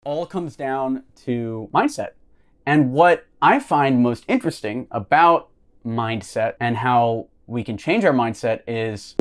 all comes down to mindset. And what I find most interesting about mindset and how we can change our mindset is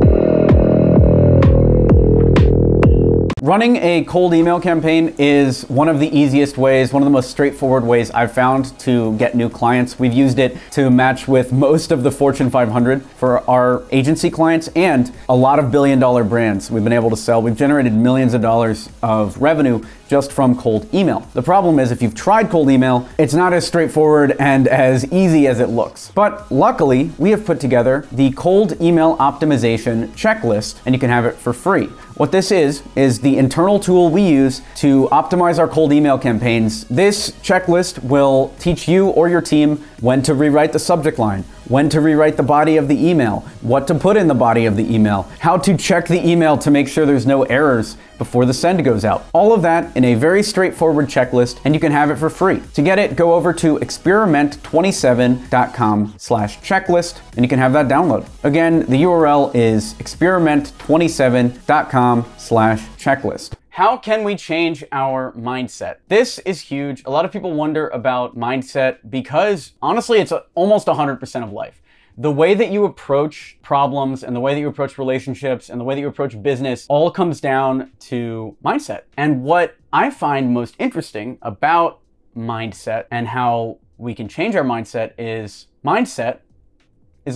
running a cold email campaign is one of the easiest ways, one of the most straightforward ways I've found to get new clients. We've used it to match with most of the Fortune 500 for our agency clients and a lot of billion-dollar brands we've been able to sell. We've generated millions of dollars of revenue just from cold email. The problem is if you've tried cold email, it's not as straightforward and as easy as it looks. But luckily, we have put together the cold email optimization checklist, and you can have it for free. What this is the internal tool we use to optimize our cold email campaigns. This checklist will teach you or your team when to rewrite the subject line, when to rewrite the body of the email, what to put in the body of the email, how to check the email to make sure there's no errors before the send goes out. All of that in a very straightforward checklist, and you can have it for free. To get it, go over to experiment27.com/checklist, and you can have that download. Again, the URL is experiment27.com/checklist. How can we change our mindset? This is huge. A lot of people wonder about mindset because honestly, it's almost 100% of life. The way that you approach problems and the way that you approach relationships and the way that you approach business all comes down to mindset. And what I find most interesting about mindset and how we can change our mindset is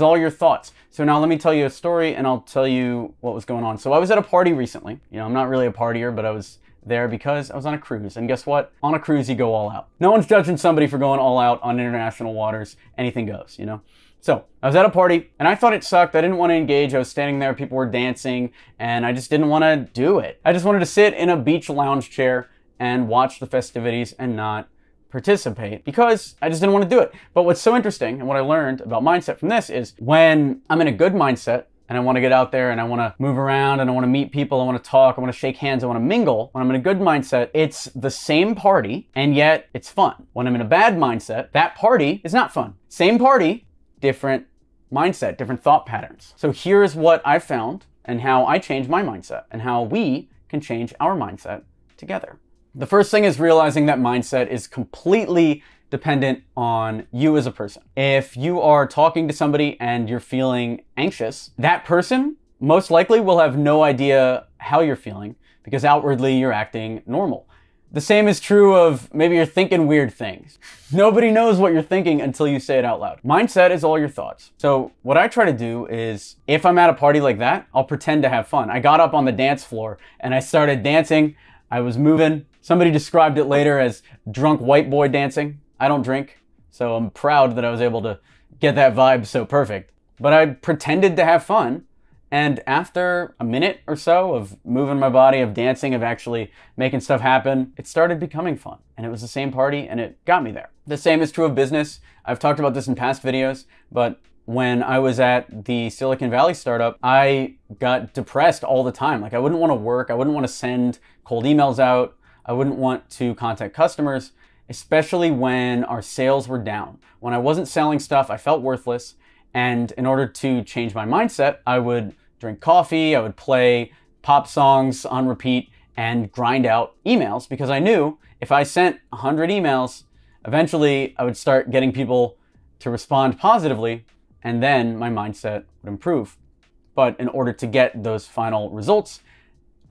all your thoughts. So now let me tell you a story and I'll tell you what was going on. So I was at a party recently. You know, I'm not really a partier, but I was there because I was on a cruise. And guess what? On a cruise, you go all out. No one's judging somebody for going all out on international waters. Anything goes, you know? So I was at a party and I thought it sucked. I didn't want to engage. I was standing there, people were dancing, and I just didn't want to do it. I just wanted to sit in a beach lounge chair and watch the festivities and not participate because I just didn't want to do it. But what's so interesting and what I learned about mindset from this is when I'm in a good mindset and I want to get out there and I want to move around and I want to meet people, I want to talk, I want to shake hands, I want to mingle. When I'm in a good mindset, it's the same party and yet it's fun. When I'm in a bad mindset, that party is not fun. Same party, different mindset, different thought patterns. So here's what I found and how I changed my mindset and how we can change our mindset together. The first thing is realizing that mindset is completely dependent on you as a person. If you are talking to somebody and you're feeling anxious, that person most likely will have no idea how you're feeling because outwardly you're acting normal. The same is true of maybe you're thinking weird things. Nobody knows what you're thinking until you say it out loud. Mindset is all your thoughts. So what I try to do is if I'm at a party like that, I'll pretend to have fun. I got up on the dance floor and I started dancing. I was moving. Somebody described it later as drunk white boy dancing. I don't drink, so I'm proud that I was able to get that vibe so perfect. But I pretended to have fun. And after a minute or so of moving my body, of dancing, of actually making stuff happen, it started becoming fun. And it was the same party and it got me there. The same is true of business. I've talked about this in past videos, but when I was at the Silicon Valley startup, I got depressed all the time. Like I wouldn't want to work. I wouldn't want to send cold emails out. I wouldn't want to contact customers, especially when our sales were down. When I wasn't selling stuff, I felt worthless. And in order to change my mindset, I would drink coffee, I would play pop songs on repeat and grind out emails because I knew if I sent 100 emails, eventually I would start getting people to respond positively and then my mindset would improve. But in order to get those final results,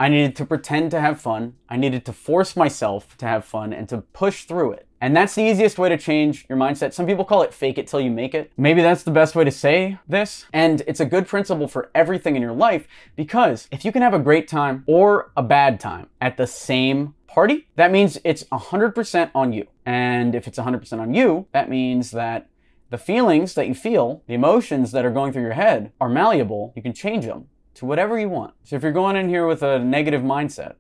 I needed to pretend to have fun. I needed to force myself to have fun and to push through it. And that's the easiest way to change your mindset. Some people call it fake it till you make it. Maybe that's the best way to say this. And it's a good principle for everything in your life because if you can have a great time or a bad time at the same party, that means it's 100% on you. And if it's 100% on you, that means that the feelings that you feel, the emotions that are going through your head are malleable. You can change them to whatever you want. So if you're going in here with a negative mindset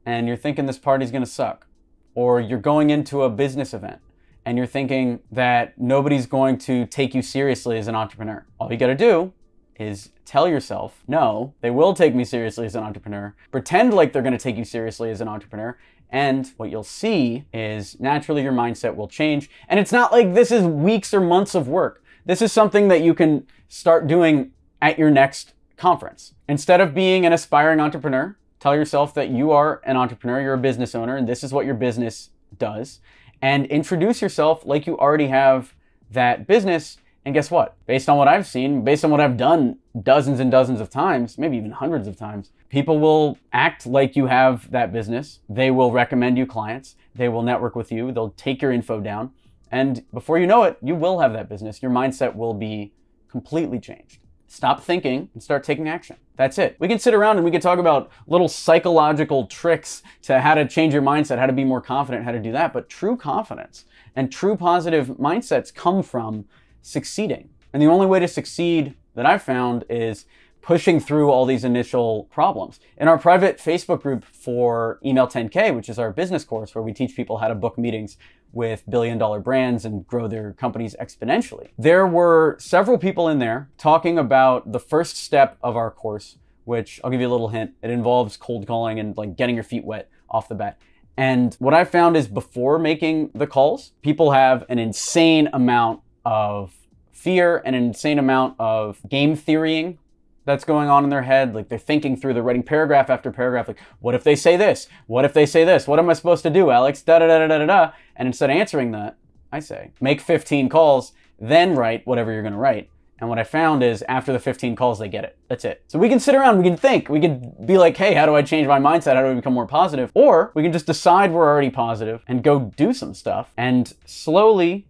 and you're thinking this party's gonna suck, or you're going into a business event and you're thinking that nobody's going to take you seriously as an entrepreneur, all you gotta do is tell yourself, no, they will take me seriously as an entrepreneur. Pretend like they're gonna take you seriously as an entrepreneur. And what you'll see is naturally your mindset will change. And it's not like this is weeks or months of work. This is something that you can start doing at your next conference. Instead of being an aspiring entrepreneur, Tell yourself that you are an entrepreneur, you're a business owner, and this is what your business does. And introduce yourself like you already have that business. And guess what? Based on what I've seen, based on what I've done dozens and dozens of times, maybe even hundreds of times, people will act like you have that business. They will recommend you clients. They will network with you. They'll take your info down. And before you know it, you will have that business. Your mindset will be completely changed. Stop thinking and start taking action. That's it. We can sit around and we can talk about little psychological tricks to how to change your mindset, how to be more confident, how to do that. But true confidence and true positive mindsets come from succeeding. And the only way to succeed that I've found is pushing through all these initial problems. In our private Facebook group for Email 10K, which is our business course where we teach people how to book meetings with billion-dollar brands and grow their companies exponentially, there were several people in there talking about the first step of our course, which I'll give you a little hint. It involves cold calling and like getting your feet wet off the bat. And what I found is before making the calls, people have an insane amount of fear and an insane amount of game theorying that's going on in their head. Like they're thinking through, they're writing paragraph after paragraph. Like, what if they say this? What if they say this? What am I supposed to do, Alex? Da da da da da da. And instead of answering that, I say, make 15 calls, then write whatever you're going to write. And what I found is after the 15 calls, they get it. That's it. So we can sit around, we can think, we can be like, hey, how do I change my mindset? How do I become more positive? Or we can just decide we're already positive and go do some stuff, and slowly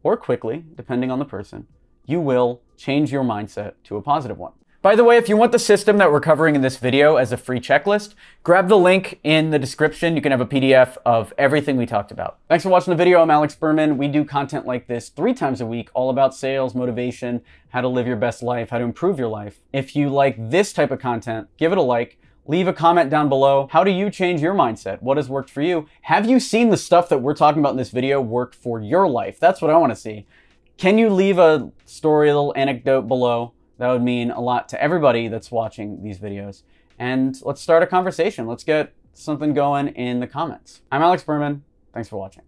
or quickly, depending on the person, you will change your mindset to a positive one. By the way, if you want the system that we're covering in this video as a free checklist, grab the link in the description. You can have a PDF of everything we talked about. Thanks for watching the video. I'm Alex Berman. We do content like this 3 times a week, all about sales, motivation, how to live your best life, how to improve your life. If you like this type of content, give it a like. Leave a comment down below. How do you change your mindset? What has worked for you? Have you seen the stuff that we're talking about in this video work for your life? That's what I want to see. Can you leave a story, a little anecdote below? That would mean a lot to everybody that's watching these videos. And let's start a conversation. Let's get something going in the comments. I'm Alex Berman. Thanks for watching.